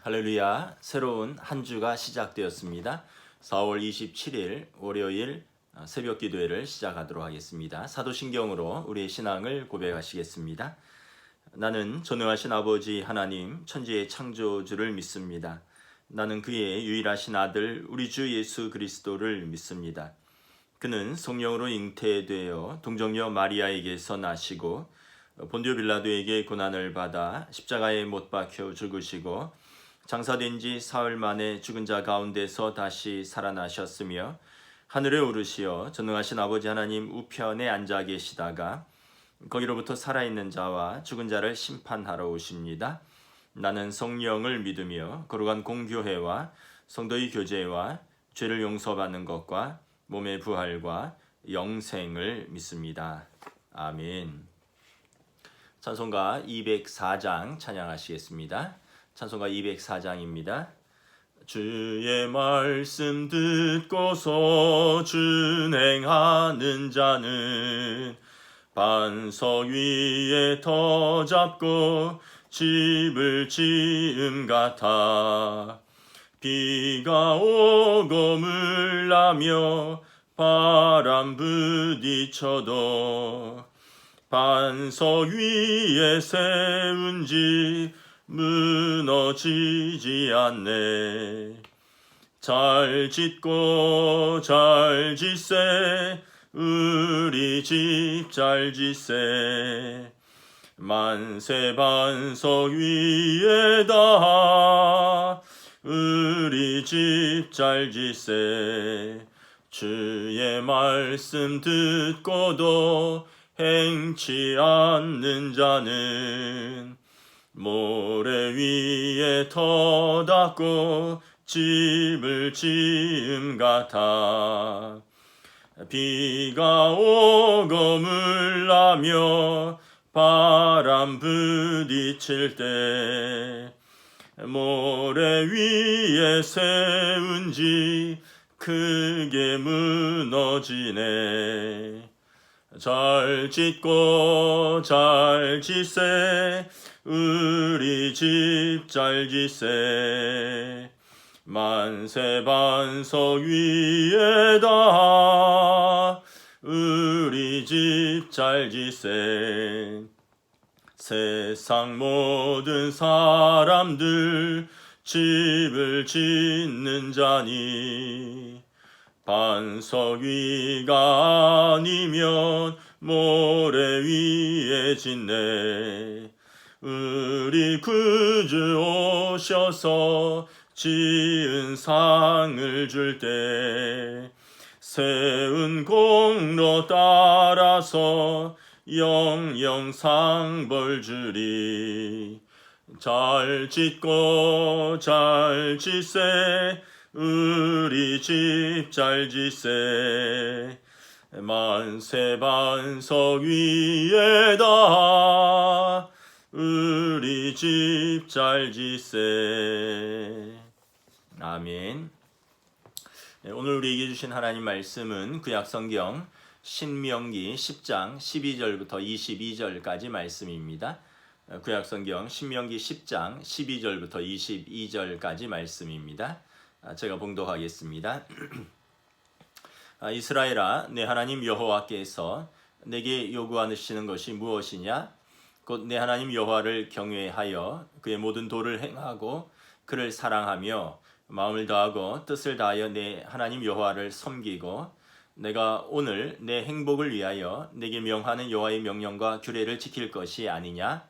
할렐루야, 새로운 한 주가 시작되었습니다. 4월 27일 월요일 새벽 기도회를 시작하도록 하겠습니다. 사도신경으로 우리의 신앙을 고백하시겠습니다. 나는 전능하신 아버지 하나님 천지의 창조주를 믿습니다. 나는 그의 유일하신 아들 우리 주 예수 그리스도를 믿습니다. 그는 성령으로 잉태되어 동정녀 마리아에게서 나시고 본디오 빌라도에게 고난을 받아 십자가에 못 박혀 죽으시고 장사된 지 사흘 만에 죽은 자 가운데서 다시 살아나셨으며 하늘에 오르시어 전능하신 아버지 하나님 우편에 앉아 계시다가 거기로부터 살아있는 자와 죽은 자를 심판하러 오십니다. 나는 성령을 믿으며 거룩한 공교회와 성도의 교제와 죄를 용서받는 것과 몸의 부활과 영생을 믿습니다. 아멘. 찬송가 204장 찬양하시겠습니다. 찬송가 204장입니다. 주의 말씀 듣고서 준행하는 자는 반석 위에 터 잡고 집을 지음 같아. 비가 오고 물나며 바람 부딪혀도 반석 위에 세운 집 무너지지 않네. 잘 짓고 잘 짓세 우리 집 잘 짓세. 만세 반석 위에다 우리 집 잘 짓세. 주의 말씀 듣고도 행치 않는 자는 모래 위에 터 닦고 집을 지음 같아. 비가 오고 물나며 바람 부딪힐 때 모래 위에 세운 집 크게 무너지네. 잘 짓고 잘 짓세 우리 집 잘 짓세. 만세 반석 위에다 우리 집 잘 짓세. 세상 모든 사람들 집을 짓는 자니 반석 위가 아니면 모래 위에 짓네. 우리 구주 오셔서 지은 상을 줄 때 세운 공로 따라서 영영 상벌 주리. 잘 짓고 잘 짓세 우리 집 잘 짓세. 만세 반석 위에다 우리 집 잘 짓세. 아멘. 오늘 우리에게 주신 하나님 말씀은 구약성경 신명기 10장 12절부터 22절까지 말씀입니다. 구약성경 신명기 10장 12절부터 22절까지 말씀입니다. 제가 봉독하겠습니다. 이스라엘아, 내 하나님 여호와께서 내게 요구하시는 것이 무엇이냐? 곧 내 하나님 여호와를 경외하여 그의 모든 도를 행하고 그를 사랑하며 마음을 다하고 뜻을 다하여 내 하나님 여호와를 섬기고 내가 오늘 내 행복을 위하여 내게 명하는 여호와의 명령과 규례를 지킬 것이 아니냐?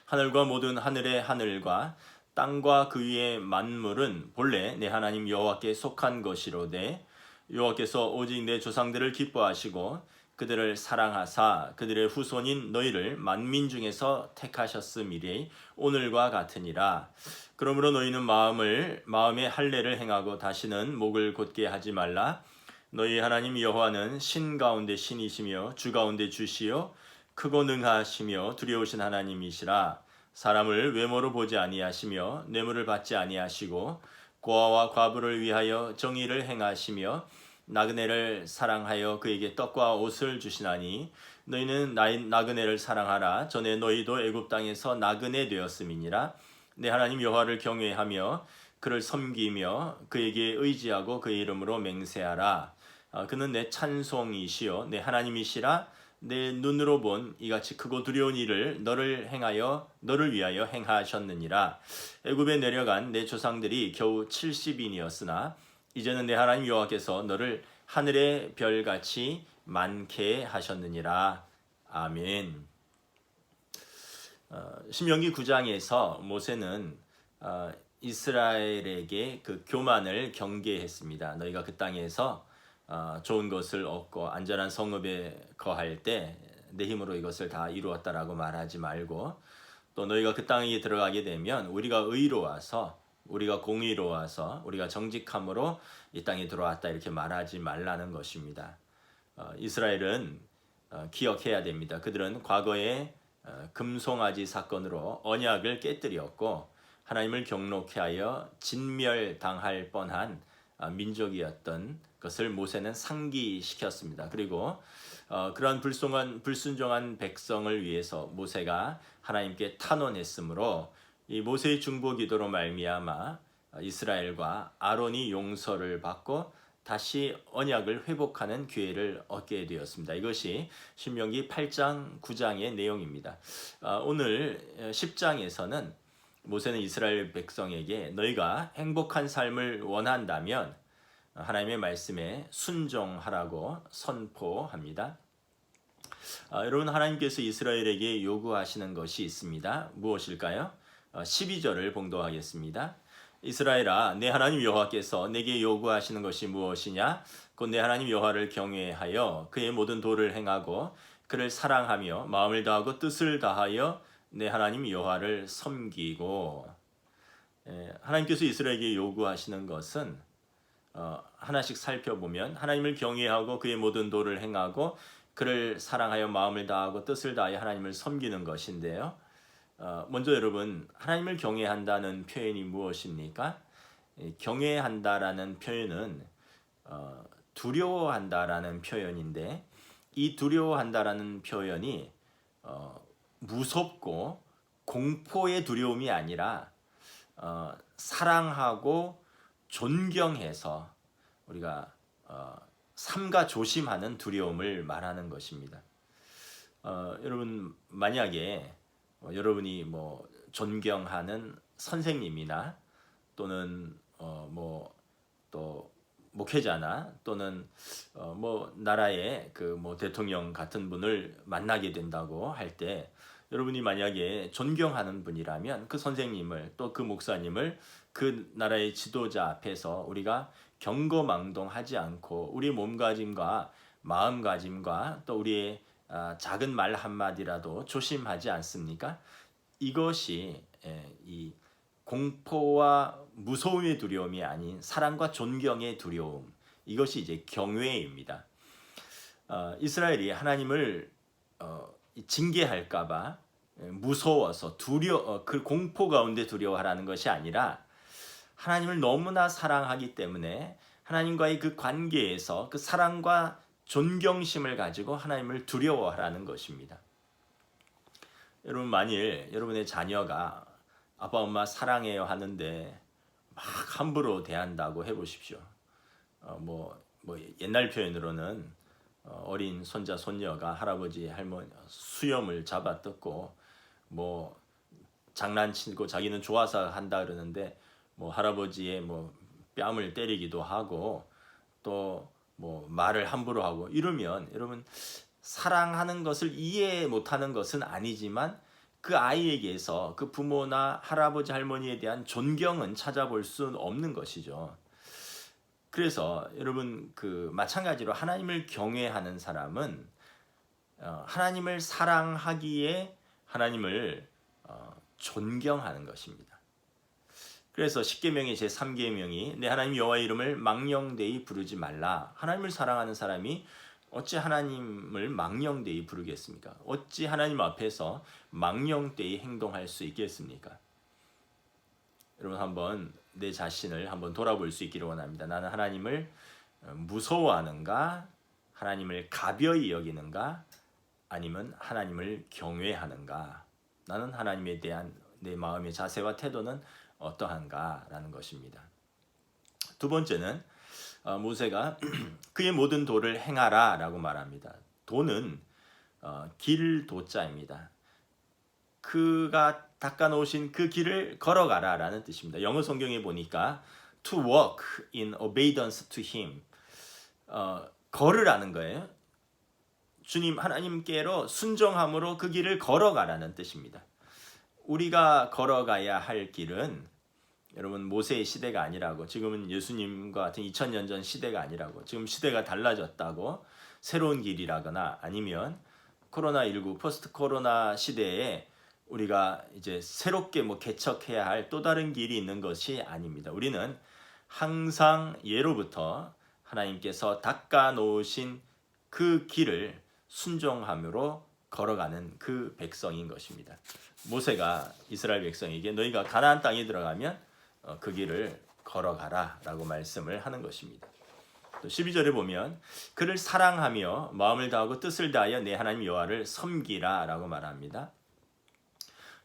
하늘과 모든 하늘의 하늘과 땅과 그 위의 만물은 본래 내 하나님 여호와께 속한 것이로되 여호와께서 오직 내 조상들을 기뻐하시고 그들을 사랑하사 그들의 후손인 너희를 만민 중에서 택하셨음이리 오늘과 같으니라. 그러므로 너희는 마음의 할례를 행하고 다시는 목을 곧게 하지 말라. 너희 하나님 여호와는 신 가운데 신이시며 주 가운데 주시요 크고 능하시며 두려우신 하나님이시라. 사람을 외모로 보지 아니하시며 뇌물을 받지 아니하시고 고아와 과부를 위하여 정의를 행하시며 나그네를 사랑하여 그에게 떡과 옷을 주시나니 너희는 나그네를 사랑하라. 전에 너희도 애굽 땅에서 나그네 되었음이니라. 내 하나님 여호와를 경외하며 그를 섬기며 그에게 의지하고 그의 이름으로 맹세하라. 그는 내 찬송이시요 내 하나님이시라. 내 눈으로 본 이같이 크고 두려운 일을 너를 위하여 행하셨느니라. 애굽에 내려간 내 조상들이 겨우 70인이었으나 이제는 내 하나님 여호와께서 너를 하늘의 별같이 많게 하셨느니라. 아멘. 신명기 9장에서 모세는 이스라엘에게 그 교만을 경계했습니다. 너희가 그 땅에서 좋은 것을 얻고 안전한 성읍에 거할 때 내 힘으로 이것을 다 이루었다라고 말하지 말고, 또 너희가 그 땅에 들어가게 되면 우리가 의로워서, 우리가 공의로워서, 우리가 정직함으로 이 땅에 들어왔다 이렇게 말하지 말라는 것입니다. 이스라엘은 기억해야 됩니다. 그들은 과거에 금송아지 사건으로 언약을 깨뜨렸고 하나님을 경록케 하여 진멸당할 뻔한 민족이었던 것을 모세는 상기시켰습니다. 그리고 그러한 불순종한 백성을 위해서 모세가 하나님께 탄원했으므로 이 모세의 중보기도로 말미암아 이스라엘과 아론이 용서를 받고 다시 언약을 회복하는 기회를 얻게 되었습니다. 이것이 신명기 8장, 9장의 내용입니다. 오늘 10장에서는 모세는 이스라엘 백성에게 너희가 행복한 삶을 원한다면 하나님의 말씀에 순종하라고 선포합니다. 여러분, 하나님께서 이스라엘에게 요구하시는 것이 있습니다. 무엇일까요? 12절을 봉독하겠습니다. 이스라엘아, 내 하나님 여호와께서 내게 요구하시는 것이 무엇이냐? 곧 내 하나님 여호와를 경외하여 그의 모든 도를 행하고 그를 사랑하며 마음을 다하고 뜻을 다하여 내 하나님 여호와를 섬기고. 하나님께서 이스라엘에게 요구하시는 것은 하나씩 살펴보면 하나님을 경외하고 그의 모든 도를 행하고 그를 사랑하여 마음을 다하고 뜻을 다하여 하나님을 섬기는 것인데요. 먼저 여러분, 하나님을 경외한다는 표현이 무엇입니까? 경외한다라는 표현은 두려워한다라는 표현인데, 이 두려워한다라는 표현이 무섭고 공포의 두려움이 아니라 사랑하고 존경해서 우리가 삼가 조심하는 두려움을 말하는 것입니다. 여러분, 만약에 여러분이 존경하는 선생님이나 또는 또 목회자나 또는 나라의 대통령 같은 분을 만나게 된다고 할 때, 여러분이 만약에 존경하는 분이라면 그 선생님을 또 그 목사님을 그 나라의 지도자 앞에서 우리가 경거망동하지 않고 우리 몸가짐과 마음가짐과 또 우리의 작은 말 한마디라도 조심하지 않습니까? 이것이 이 공포와 무서움의 두려움이 아닌 사랑과 존경의 두려움, 이것이 이제 경외입니다. 이스라엘이 하나님을 징계할까봐 무서워서 그 공포 가운데 두려워하라는 것이 아니라 하나님을 너무나 사랑하기 때문에 하나님과의 그 관계에서 그 사랑과 존경심을 가지고 하나님을 두려워하라는 것입니다. 여러분, 만일 여러분의 자녀가 아빠 엄마 사랑해요 하는데 막 함부로 대한다고 해보십시오. 옛날 표현으로는 어린 손자 손녀가 할아버지 할머니 수염을 잡아 뜯고 장난치고 자기는 좋아서 한다 그러는데 할아버지의 뺨을 때리기도 하고 또 말을 함부로 하고 이러면, 여러분, 사랑하는 것을 이해 못하는 것은 아니지만 그 아이에게서 그 부모나 할아버지 할머니에 대한 존경은 찾아볼 수 없는 것이죠. 그래서 여러분, 마찬가지로 하나님을 경외하는 사람은 하나님을 사랑하기에 하나님을 존경하는 것입니다. 그래서 십계명의 제3계명이 내 하나님 여호와의 이름을 망령되이 부르지 말라. 하나님을 사랑하는 사람이 어찌 하나님을 망령되이 부르겠습니까? 어찌 하나님 앞에서 망령되이 행동할 수 있겠습니까? 여러분, 한번 내 자신을 한번 돌아볼 수 있기를 원합니다. 나는 하나님을 무서워하는가? 하나님을 가벼이 여기는가? 아니면 하나님을 경외하는가? 나는 하나님에 대한 내 마음의 자세와 태도는 어떠한가라는 것입니다. 두 번째는 모세가 그의 모든 도를 행하라라고 말합니다. 도는 길 도자입니다. 그가 닦아놓으신 그 길을 걸어가라라는 뜻입니다. 영어 성경에 보니까 to walk in obedience to him, 걸으라는 거예요. 주님 하나님께로 순종함으로 그 길을 걸어가라는 뜻입니다. 우리가 걸어가야 할 길은 여러분 모세의 시대가 아니라고, 지금은 예수님과 같은 2000년 전 시대가 아니라고, 지금 시대가 달라졌다고 새로운 길이라거나 아니면 코로나19 포스트 코로나 시대에 우리가 이제 새롭게 개척해야 할 또 다른 길이 있는 것이 아닙니다. 우리는 항상 예로부터 하나님께서 닦아 놓으신 그 길을 순종함으로 걸어가는 그 백성인 것입니다. 모세가 이스라엘 백성에게 너희가 가나안 땅에 들어가면 그 길을 걸어가라 라고 말씀을 하는 것입니다. 또 12절에 보면 그를 사랑하며 마음을 다하고 뜻을 다하여 내 하나님 여호와를 섬기라 라고 말합니다.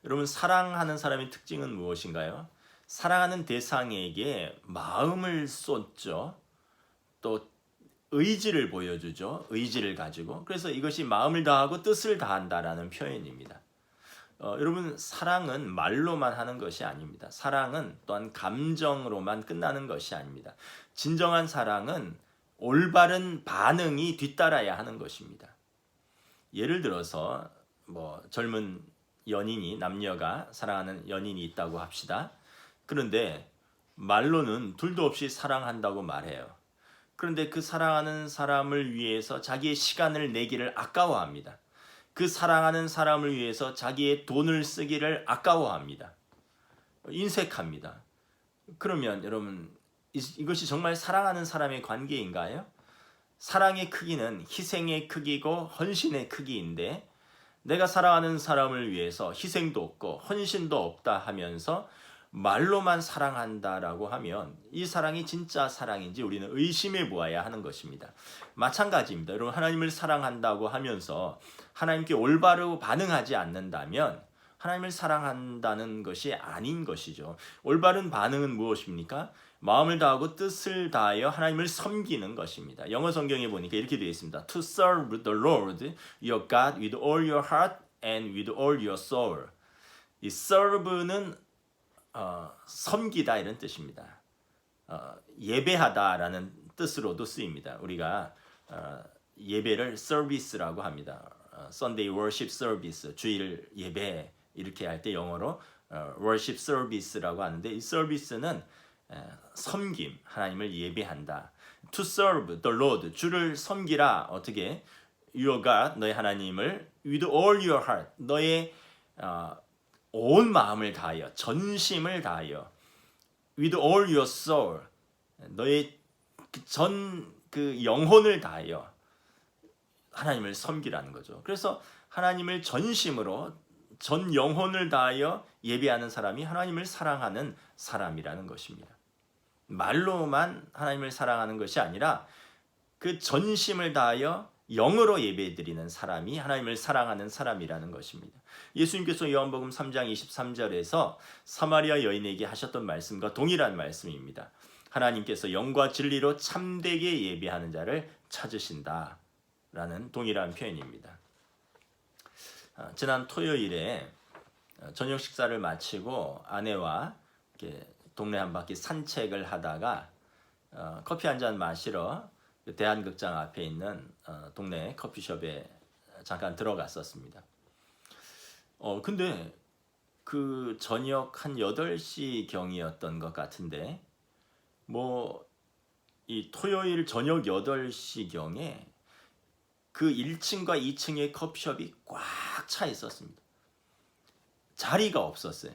여러분, 사랑하는 사람의 특징은 무엇인가요? 사랑하는 대상에게 마음을 쏟죠. 또 의지를 보여주죠. 의지를 가지고. 그래서 이것이 마음을 다하고 뜻을 다한다라는 표현입니다. 여러분, 사랑은 말로만 하는 것이 아닙니다. 사랑은 또한 감정으로만 끝나는 것이 아닙니다. 진정한 사랑은 올바른 반응이 뒤따라야 하는 것입니다. 예를 들어서 젊은 연인이, 남녀가 사랑하는 연인이 있다고 합시다. 그런데 말로는 둘도 없이 사랑한다고 말해요. 그런데 그 사랑하는 사람을 위해서 자기의 시간을 내기를 아까워합니다. 그 사랑하는 사람을 위해서 자기의 돈을 쓰기를 아까워합니다. 인색합니다. 그러면 여러분, 이것이 정말 사랑하는 사람의 관계인가요? 사랑의 크기는 희생의 크기고 헌신의 크기인데, 내가 사랑하는 사람을 위해서 희생도 없고 헌신도 없다 하면서 말로만 사랑한다라고 하면 이 사랑이 진짜 사랑인지 우리는 의심해 보아야 하는 것입니다. 마찬가지입니다. 여러분, 하나님을 사랑한다고 하면서 하나님께 올바로 반응하지 않는다면 하나님을 사랑한다는 것이 아닌 것이죠. 올바른 반응은 무엇입니까? 마음을 다하고 뜻을 다하여 하나님을 섬기는 것입니다. 영어 성경에 보니까 이렇게 되어 있습니다. To serve the Lord your God with all your heart and with all your soul. 이 serve는 섬기다 이런 뜻입니다. 예배하다라는 뜻으로도 쓰입니다. 우리가 예배를 서비스라고 합니다. Sunday worship service, 주일 예배 이렇게 할 때 영어로 worship service라고 하는데, 이 서비스는 섬김, 하나님을 예배한다. To serve the Lord, 주를 섬기라. 어떻게? Your God, 너의 하나님을 with all your heart, 너의 온 마음을 다하여, 전심을 다하여, with all your soul, 너의 그 영혼을 다하여 하나님을 섬기라는 거죠. 그래서 하나님을 전심으로, 전 영혼을 다하여 예배하는 사람이 하나님을 사랑하는 사람이라는 것입니다. 말로만 하나님을 사랑하는 것이 아니라 그 전심을 다하여 영으로 예배드리는 사람이 하나님을 사랑하는 사람이라는 것입니다. 예수님께서 요한복음 3장 23절에서 사마리아 여인에게 하셨던 말씀과 동일한 말씀입니다. 하나님께서 영과 진리로 참되게 예배하는 자를 찾으신다 라는 동일한 표현입니다. 지난 토요일에 저녁 식사를 마치고 아내와 이렇게 동네 한 바퀴 산책을 하다가 커피 한 잔 마시러 대한극장 앞에 있는 동네 커피숍에 잠깐 들어갔었습니다. 근데 그 저녁 한 8시 경이었던 것 같은데, 이 토요일 저녁 8시 경에 그 1층과 2층의 커피숍이 꽉 차 있었습니다. 자리가 없었어요.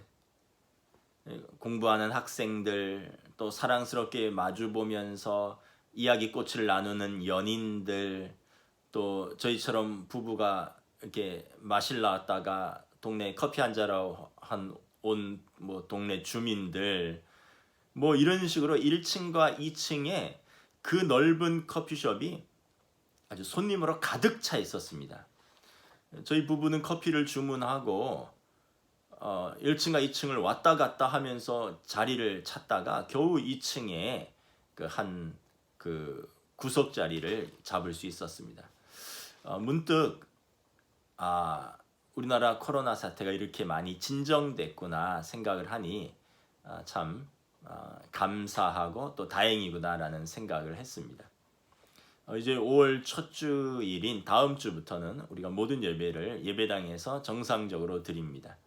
공부하는 학생들, 또 사랑스럽게 마주보면서 이야기꽃을 나누는 연인들, 또 저희처럼 부부가 이렇게 마실 나왔다가 동네 커피 한 잔하러 온 동네 주민들, 이런 식으로 1층과 2층에 그 넓은 커피숍이 아주 손님으로 가득 차 있었습니다. 저희 부부는 커피를 주문하고 1층과 2층을 왔다 갔다 하면서 자리를 찾다가 겨우 2층에 그 구석 자리를 잡을 수 있었습니다. 문득 우리나라 코로나 사태가 이렇게 많이 진정됐구나 생각을 하니 참 감사하고 또 다행이구나라는 생각을 했습니다. 이제 5월 첫 주일인 다음 주부터는 우리가 모든 예배를 예배당에서 정상적으로 드립니다.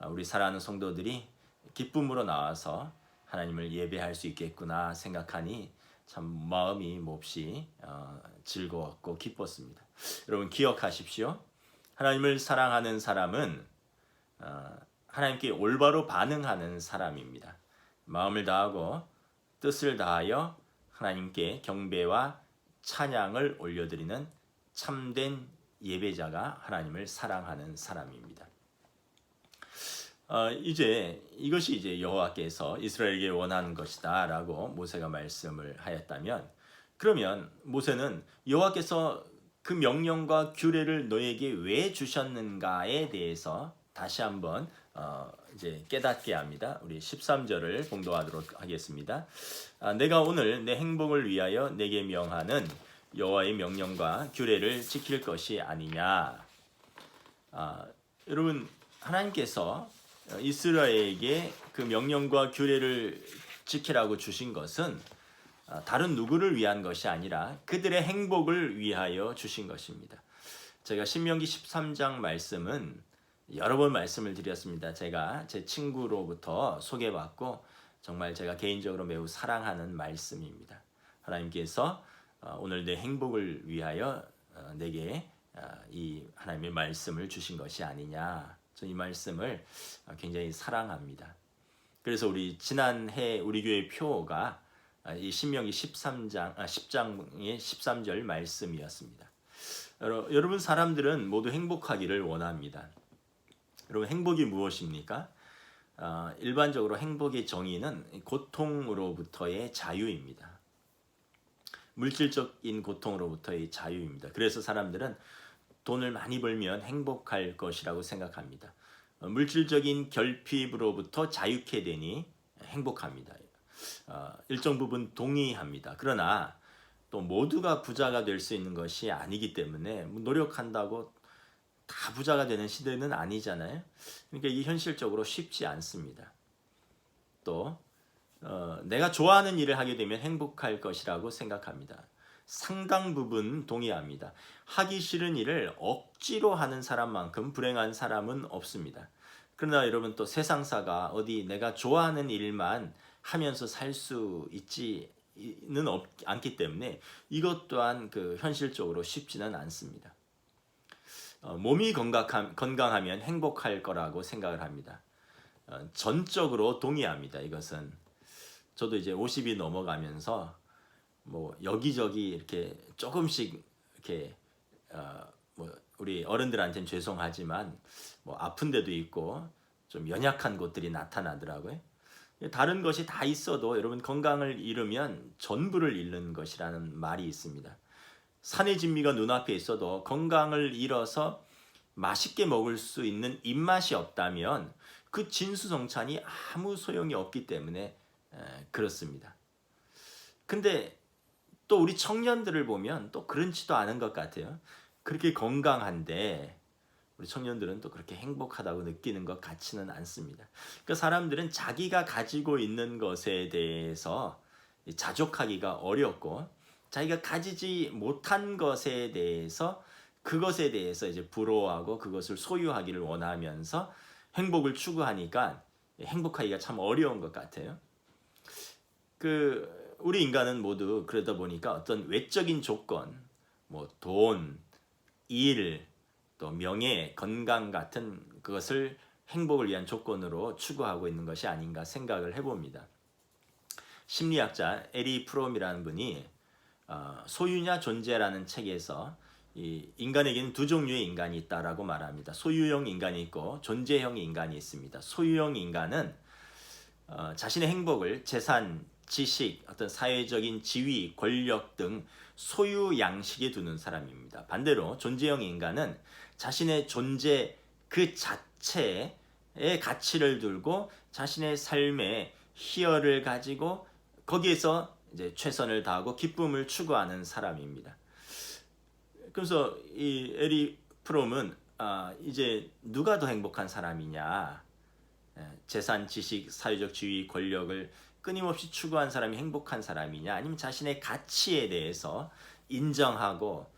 우리 사랑하는 성도들이 기쁨으로 나와서 하나님을 예배할 수 있겠구나 생각하니 참 마음이 몹시 즐거웠고 기뻤습니다. 여러분 기억하십시오. 하나님을 사랑하는 사람은 하나님께 올바로 반응하는 사람입니다. 마음을 다하고 뜻을 다하여 하나님께 경배와 찬양을 올려드리는 참된 예배자가 하나님을 사랑하는 사람입니다. 이것이 이제 여호와께서 이스라엘에게 원하는 것이다라고 모세가 말씀을 하였다면, 그러면 모세는 여호와께서 그 명령과 규례를 너에게 왜 주셨는가에 대해서 다시 한번 이제 깨닫게 합니다. 우리 13절을 봉독하도록 하겠습니다. 내가 오늘 내 행복을 위하여 내게 명하는 여호와의 명령과 규례를 지킬 것이 아니냐. 여러분, 하나님께서 이스라엘에게 그 명령과 규례를 지키라고 주신 것은 다른 누구를 위한 것이 아니라 그들의 행복을 위하여 주신 것입니다. 제가 신명기 13장 말씀은 여러 번 말씀을 드렸습니다. 제가 제 친구로부터 소개받고 정말 제가 개인적으로 매우 사랑하는 말씀입니다. 하나님께서 오늘 내 행복을 위하여 내게 이 하나님의 말씀을 주신 것이 아니냐. 저 이 말씀을 굉장히 사랑합니다. 그래서 우리 지난해 우리 교회 표가 이 신명기 10장의 13절 말씀이었습니다. 여러분, 사람들은 모두 행복하기를 원합니다. 여러분, 행복이 무엇입니까? 일반적으로 행복의 정의는 고통으로부터의 자유입니다. 물질적인 고통으로부터의 자유입니다. 그래서 사람들은 돈을 많이 벌면 행복할 것이라고 생각합니다. 물질적인 결핍으로부터 자유케 되니 행복합니다. 일정 부분 동의합니다. 그러나 또 모두가 부자가 될 수 있는 것이 아니기 때문에 노력한다고 다 부자가 되는 시대는 아니잖아요. 그러니까 이게 현실적으로 쉽지 않습니다. 또 내가 좋아하는 일을 하게 되면 행복할 것이라고 생각합니다. 상당 부분 동의합니다. 하기 싫은 일을 억지로 하는 사람만큼 불행한 사람은 없습니다. 그러나 여러분, 또 세상사가 어디 내가 좋아하는 일만 하면서 살 수 있지는 않기 때문에 이것 또한 현실적으로 쉽지는 않습니다. 몸이 건강하면 행복할 거라고 생각을 합니다. 전적으로 동의합니다. 이것은 저도 이제 50이 넘어가면서 여기저기 이렇게 조금씩 이렇게 우리 어른들한테는 죄송하지만 아픈 데도 있고 좀 연약한 곳들이 나타나더라고요. 다른 것이 다 있어도 여러분, 건강을 잃으면 전부를 잃는 것이라는 말이 있습니다. 산의 진미가 눈앞에 있어도 건강을 잃어서 맛있게 먹을 수 있는 입맛이 없다면 그 진수성찬이 아무 소용이 없기 때문에 그렇습니다. 근데 또 우리 청년들을 보면 또 그렇지도 않은 것 같아요. 그렇게 건강한데 우리 청년들은 또 그렇게 행복하다고 느끼는 것 같지는 않습니다. 그러니까 사람들은 자기가 가지고 있는 것에 대해서 자족하기가 어렵고, 자기가 가지지 못한 것에 대해서 그것에 대해서 이제 부러워하고 그것을 소유하기를 원하면서 행복을 추구하니까 행복하기가 참 어려운 것 같아요. 우리 인간은 모두 그러다 보니까 어떤 외적인 조건, 돈, 일, 또 명예, 건강 같은 그것을 행복을 위한 조건으로 추구하고 있는 것이 아닌가 생각을 해봅니다. 심리학자 에리 프롬이라는 분이 소유냐 존재라는 책에서 이 인간에게는 두 종류의 인간이 있다라고 말합니다. 소유형 인간이 있고 존재형 인간이 있습니다. 소유형 인간은 자신의 행복을 재산, 지식, 어떤 사회적인 지위, 권력 등 소유 양식에 두는 사람입니다. 반대로 존재형 인간은 자신의 존재 그 자체에 가치를 두고 자신의 삶의 희열을 가지고 거기에서 이제 최선을 다하고 기쁨을 추구하는 사람입니다. 그래서 이 에리 프롬은 이제 누가 더 행복한 사람이냐? 재산, 지식, 사회적 지위, 권력을 끊임없이 추구한 사람이 행복한 사람이냐? 아니면 자신의 가치에 대해서 인정하고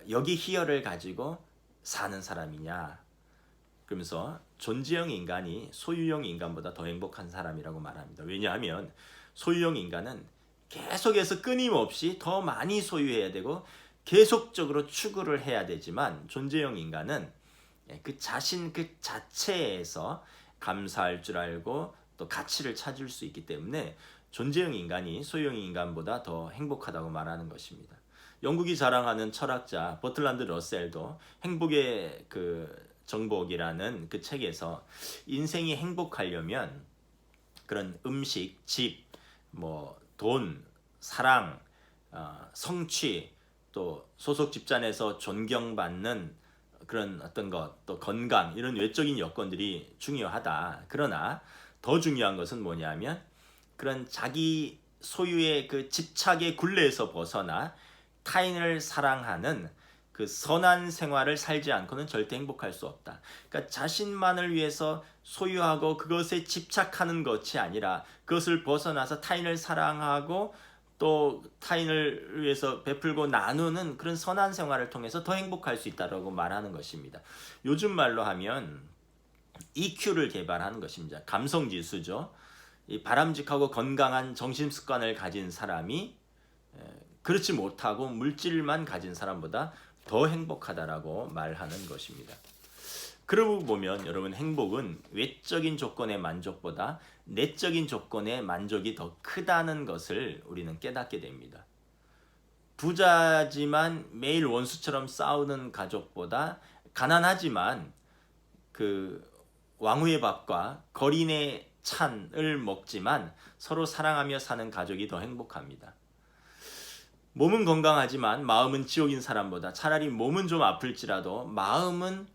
여기 희열을 가지고 사는 사람이냐? 그러면서 존재형 인간이 소유형 인간보다 더 행복한 사람이라고 말합니다. 왜냐하면 소유형 인간은 계속해서 끊임없이 더 많이 소유해야 되고 계속적으로 추구를 해야 되지만 존재형 인간은 그 자신 그 자체에서 감사할 줄 알고 또 가치를 찾을 수 있기 때문에 존재형 인간이 소유형 인간보다 더 행복하다고 말하는 것입니다. 영국이 자랑하는 철학자 버틀란드 러셀도 행복의 그 정복이라는 그 책에서 인생이 행복하려면 그런 음식, 집, 돈, 사랑, 성취, 또 소속 집단에서 존경받는 그런 어떤 것, 또 건강 이런 외적인 여건들이 중요하다. 그러나 더 중요한 것은 뭐냐면 그런 자기 소유의 그 집착의 굴레에서 벗어나 타인을 사랑하는 그 선한 생활을 살지 않고는 절대 행복할 수 없다. 그러니까 자신만을 위해서 소유하고 그것에 집착하는 것이 아니라 그것을 벗어나서 타인을 사랑하고 또 타인을 위해서 베풀고 나누는 그런 선한 생활을 통해서 더 행복할 수 있다고 말하는 것입니다. 요즘 말로 하면 EQ를 개발하는 것입니다. 감성지수죠. 이 바람직하고 건강한 정신습관을 가진 사람이 그렇지 못하고 물질만 가진 사람보다 더 행복하다라고 말하는 것입니다. 그러고 보면 여러분 행복은 외적인 조건의 만족보다 내적인 조건의 만족이 더 크다는 것을 우리는 깨닫게 됩니다. 부자지만 매일 원수처럼 싸우는 가족보다 가난하지만 그 왕후의 밥과 거린의 찬을 먹지만 서로 사랑하며 사는 가족이 더 행복합니다. 몸은 건강하지만 마음은 지옥인 사람보다 차라리 몸은 좀 아플지라도 마음은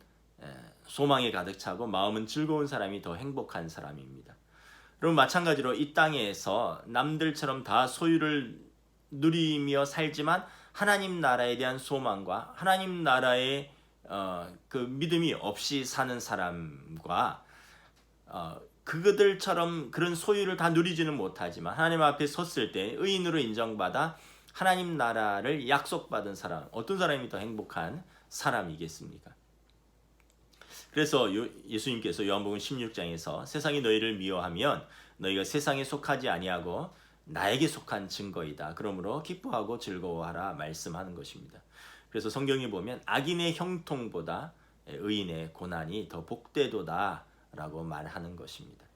소망에 가득 차고 마음은 즐거운 사람이 더 행복한 사람입니다. 여러분 마찬가지로 이 땅에서 남들처럼 다 소유를 누리며 살지만 하나님 나라에 대한 소망과 하나님 나라의 그 믿음이 없이 사는 사람과 그들처럼 그런 소유를 다 누리지는 못하지만 하나님 앞에 섰을 때 의인으로 인정받아 하나님 나라를 약속받은 사람, 어떤 사람이 더 행복한 사람이겠습니까? 그래서 예수님께서 요한복음 16장에서 세상이 너희를 미워하면 너희가 세상에 속하지 아니하고 나에게 속한 증거이다. 그러므로 기뻐하고 즐거워하라 말씀하는 것입니다. 그래서 성경에 보면 악인의 형통보다 의인의 고난이 더 복되도다 라고 말하는 것입니다.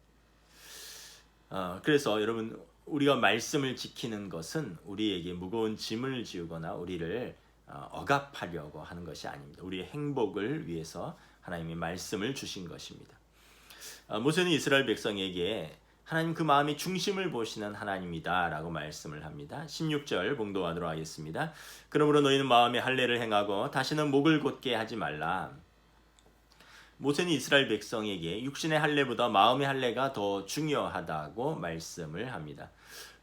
그래서 여러분 우리가 말씀을 지키는 것은 우리에게 무거운 짐을 지우거나 우리를 억압하려고 하는 것이 아닙니다. 우리의 행복을 위해서 하나님이 말씀을 주신 것입니다. 모세는 이스라엘 백성에게 하나님 그 마음의 중심을 보시는 하나님이다 라고 말씀을 합니다. 16절 봉독하도록 하겠습니다. 그러므로 너희는 마음의 할례를 행하고 다시는 목을 곧게 하지 말라. 모세는 이스라엘 백성에게 육신의 할례보다 마음의 할례가 더 중요하다고 말씀을 합니다.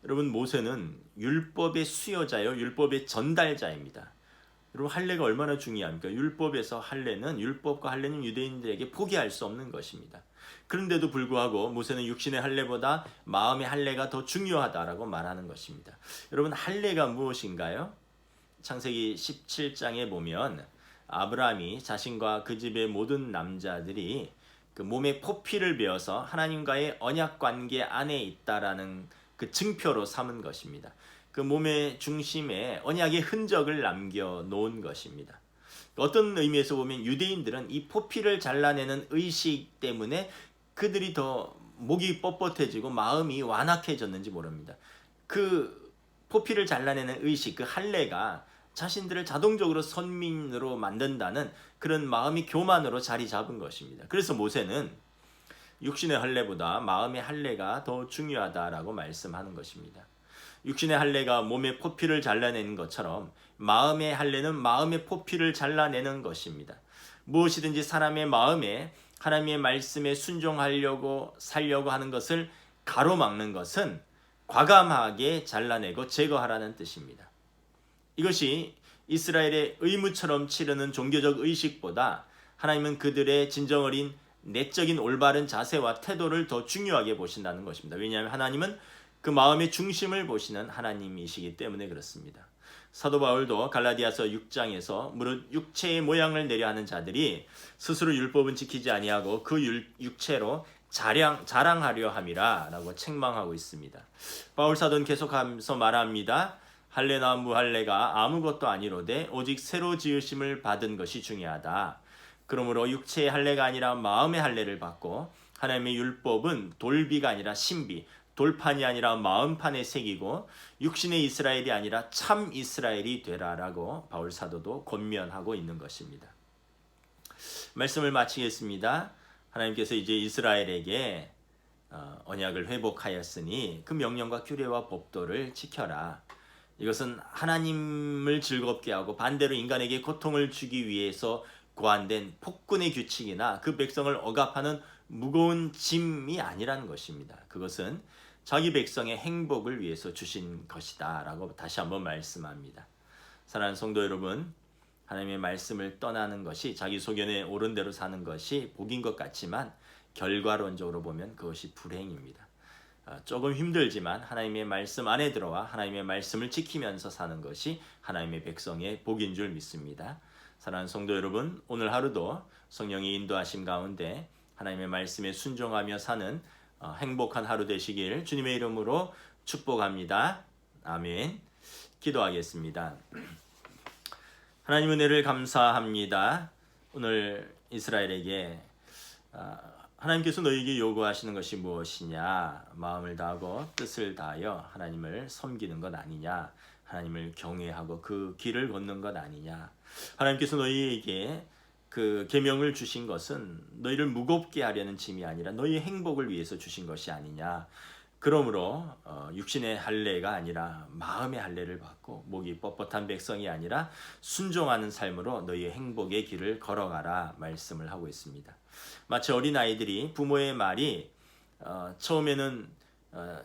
여러분 모세는 율법의 수여자요 율법의 전달자입니다. 여러분 할례가 얼마나 중요합니까? 율법에서 할례는 율법과 할례는 유대인들에게 포기할 수 없는 것입니다. 그런데도 불구하고 모세는 육신의 할례보다 마음의 할례가 더 중요하다라고 말하는 것입니다. 여러분 할례가 무엇인가요? 창세기 17장에 보면 아브라함이 자신과 그 집의 모든 남자들이 그 몸에 포피를 베어서 하나님과의 언약 관계 안에 있다라는 그 증표로 삼은 것입니다. 그 몸의 중심에 언약의 흔적을 남겨놓은 것입니다. 어떤 의미에서 보면 유대인들은 이 포피를 잘라내는 의식 때문에 그들이 더 목이 뻣뻣해지고 마음이 완악해졌는지 모릅니다. 그 포피를 잘라내는 의식, 그 할례가 자신들을 자동적으로 선민으로 만든다는 그런 마음이 교만으로 자리 잡은 것입니다. 그래서 모세는 육신의 할례보다 마음의 할례가 더 중요하다라고 말씀하는 것입니다. 육신의 할례가 몸의 포피를 잘라내는 것처럼 마음의 할례는 마음의 포피를 잘라내는 것입니다. 무엇이든지 사람의 마음에 하나님의 말씀에 순종하려고 살려고 하는 것을 가로막는 것은 과감하게 잘라내고 제거하라는 뜻입니다. 이것이 이스라엘의 의무처럼 치르는 종교적 의식보다 하나님은 그들의 진정 어린 내적인 올바른 자세와 태도를 더 중요하게 보신다는 것입니다. 왜냐하면 하나님은 그 마음의 중심을 보시는 하나님이시기 때문에 그렇습니다. 사도 바울도 갈라디아서 6장에서 무릇 육체의 모양을 내려 하는 자들이 스스로 율법은 지키지 아니하고 그 육체로 자랑하려 함이라 라고 책망하고 있습니다. 바울 사도는 계속하면서 말합니다. 할례나 무할례가 아무것도 아니로되 오직 새로 지으심을 받은 것이 중요하다. 그러므로 육체의 할례가 아니라 마음의 할례를 받고 하나님의 율법은 돌비가 아니라 신비, 돌판이 아니라 마음판에 새기고 육신의 이스라엘이 아니라 참 이스라엘이 되라라고 바울 사도도 권면하고 있는 것입니다. 말씀을 마치겠습니다. 하나님께서 이제 이스라엘에게 언약을 회복하였으니 그 명령과 규례와 법도를 지켜라. 이것은 하나님을 즐겁게 하고 반대로 인간에게 고통을 주기 위해서 고안된 폭군의 규칙이나 그 백성을 억압하는 무거운 짐이 아니라는 것입니다. 그것은 자기 백성의 행복을 위해서 주신 것이다 라고 다시 한번 말씀합니다. 사랑하는 성도 여러분, 하나님의 말씀을 떠나는 것이 자기 소견에 옳은 대로 사는 것이 복인 것 같지만 결과론적으로 보면 그것이 불행입니다. 조금 힘들지만 하나님의 말씀 안에 들어와 하나님의 말씀을 지키면서 사는 것이 하나님의 백성의 복인 줄 믿습니다. 사랑하는 성도 여러분, 오늘 하루도 성령의 인도하심 가운데 하나님의 말씀에 순종하며 사는 행복한 하루 되시길 주님의 이름으로 축복합니다. 아멘. 기도하겠습니다. 하나님 은혜를 감사합니다. 오늘 이스라엘에게 하나님께서 너희에게 요구하시는 것이 무엇이냐? 마음을 다하고 뜻을 다하여 하나님을 섬기는 것 아니냐? 하나님을 경외하고 그 길을 걷는 것 아니냐? 하나님께서 너희에게 그 계명을 주신 것은 너희를 무겁게 하려는 짐이 아니라 너희의 행복을 위해서 주신 것이 아니냐? 그러므로 육신의 할례가 아니라 마음의 할례를 받고 목이 뻣뻣한 백성이 아니라 순종하는 삶으로 너희의 행복의 길을 걸어가라 말씀을 하고 있습니다. 마치 어린아이들이 부모의 말이 처음에는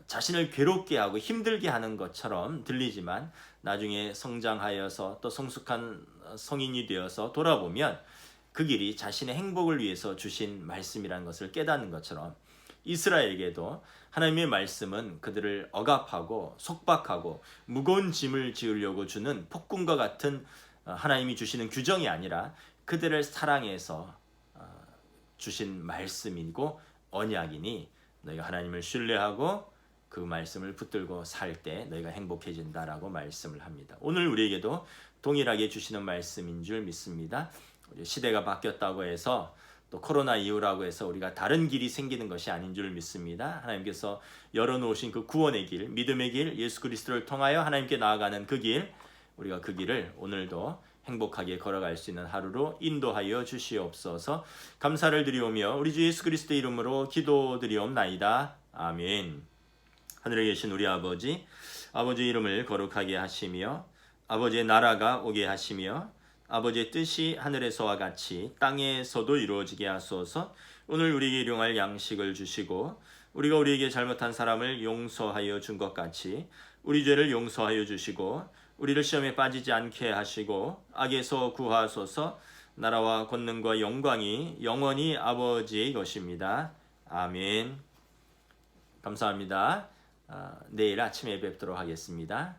자신을 괴롭게 하고 힘들게 하는 것처럼 들리지만 나중에 성장하여서 또 성숙한 성인이 되어서 돌아보면 그 길이 자신의 행복을 위해서 주신 말씀이라는 것을 깨닫는 것처럼 이스라엘에게도 하나님의 말씀은 그들을 억압하고 속박하고 무거운 짐을 지으려고 주는 폭군과 같은 하나님이 주시는 규정이 아니라 그들을 사랑해서 주신 말씀이고 언약이니 너희가 하나님을 신뢰하고 그 말씀을 붙들고 살 때 너희가 행복해진다라고 말씀을 합니다. 오늘 우리에게도 동일하게 주시는 말씀인 줄 믿습니다. 우리 시대가 바뀌었다고 해서 또 코로나 이후라고 해서 우리가 다른 길이 생기는 것이 아닌 줄 믿습니다. 하나님께서 열어놓으신 그 구원의 길, 믿음의 길, 예수 그리스도를 통하여 하나님께 나아가는 그 길, 우리가 그 길을 오늘도 행복하게 걸어갈 수 있는 하루로 인도하여 주시옵소서. 감사를 드리오며 우리 주 예수 그리스도의 이름으로 기도드리옵나이다. 아멘. 하늘에 계신 우리 아버지, 아버지의 이름을 거룩하게 하시며 아버지의 나라가 오게 하시며 아버지의 뜻이 하늘에서와 같이 땅에서도 이루어지게 하소서. 오늘 우리에게 일용할 양식을 주시고 우리가 우리에게 잘못한 사람을 용서하여 준 것 같이 우리 죄를 용서하여 주시고 우리를 시험에 빠지지 않게 하시고 악에서 구하소서. 나라와 권능과 영광이 영원히 아버지의 것입니다. 아멘. 감사합니다. 내일 아침에 뵙도록 하겠습니다.